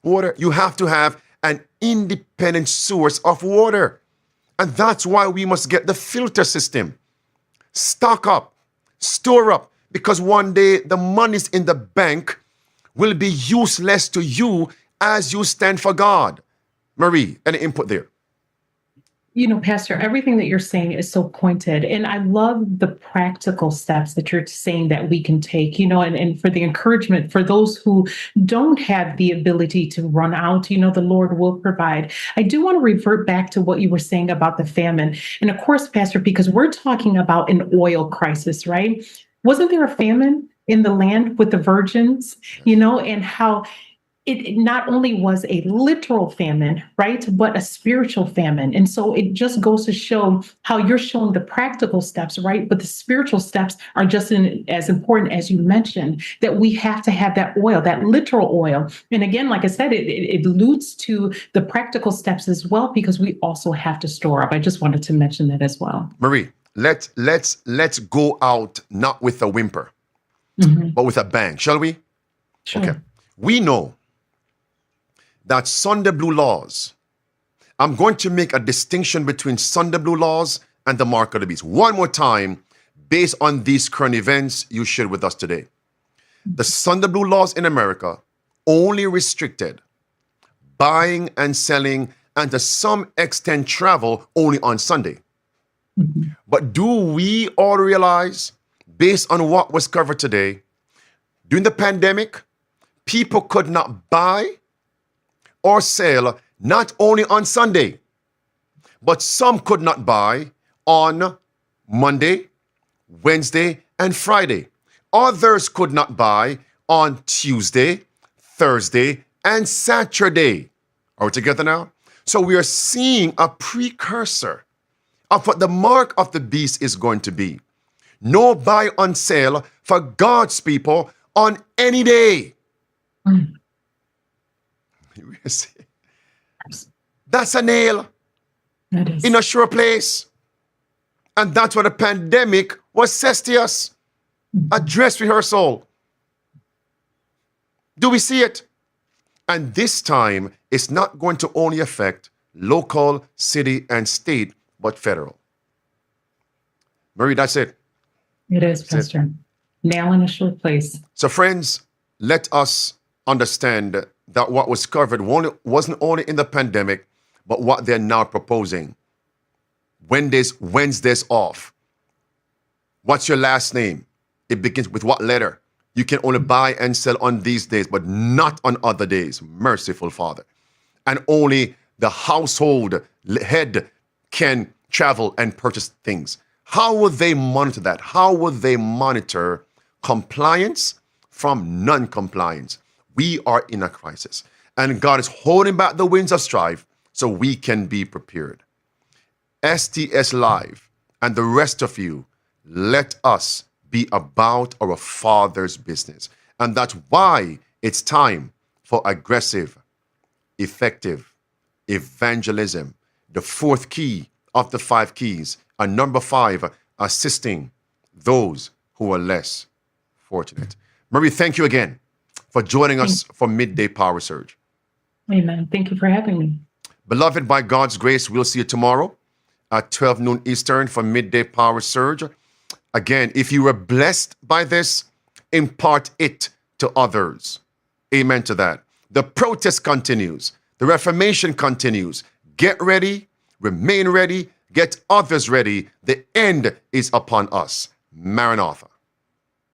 You have to have an independent source of water. And that's why we must get the filter system. Stock up, store up, because one day the monies in the bank will be useless to you as you stand for God. Marie, any input there? You know, Pastor, everything that you're saying is so pointed. And I love the practical steps that you're saying that we can take, and for the encouragement for those who don't have the ability to run out, the Lord will provide. I do want to revert back to what you were saying about the famine. And of course, Pastor, because we're talking about an oil crisis, right? Wasn't there a famine in the land with the virgins, and how it not only was a literal famine, right, but a spiritual famine. And so it just goes to show how you're showing the practical steps, right? But the spiritual steps are just as important as you mentioned, that we have to have that oil, that literal oil. And again, like I said, it alludes to the practical steps as well, because we also have to store up. I just wanted to mention that as well. Marie, let's go out not with a whimper, but with a bang, shall we? Sure. Okay. We know that Sunday blue laws, I'm going to make a distinction between Sunday blue laws and the mark of the beast. One more time, based on these current events you shared with us today. The Sunday blue laws in America only restricted buying and selling and to some extent travel only on Sunday. But do we all realize, based on what was covered today, during the pandemic, people could not buy or sell not only on Sunday, but some could not buy on Monday, Wednesday, and Friday. Others could not buy on Tuesday, Thursday, and Saturday. Are we together now? So we are seeing a precursor of what the mark of the beast is going to be. No buy on sale for God's people on any day. That's a nail in a sure place. And that's what the pandemic was says to us. A dress rehearsal. Do we see it? And this time, it's not going to only affect local, city, and state, but federal. Marie, that's it. It is, Pastor. Nail in a short place. So friends, let us understand that what was covered wasn't only in the pandemic, but what they're now proposing. Wednesdays off. What's your last name? It begins with what letter? You can only buy and sell on these days, but not on other days. Merciful Father. And only the household head can travel and purchase things. How would they monitor that? How would they monitor compliance from non-compliance? We are in a crisis, and God is holding back the winds of strife so we can be prepared. STS Live and the rest of you, let us be about our Father's business. And that's why it's time for aggressive, effective evangelism. The fourth key of the 5 keys. And number 5, assisting those who are less fortunate. Marie, thank you again for joining us for Midday Power Surge. Amen. Thank you for having me. Beloved, by God's grace, we'll see you tomorrow at 12 noon Eastern for Midday Power Surge. Again, if you were blessed by this, impart it to others. Amen to that. The protest continues. The Reformation continues. Get ready, remain ready, get others ready. The end is upon us. Maranatha.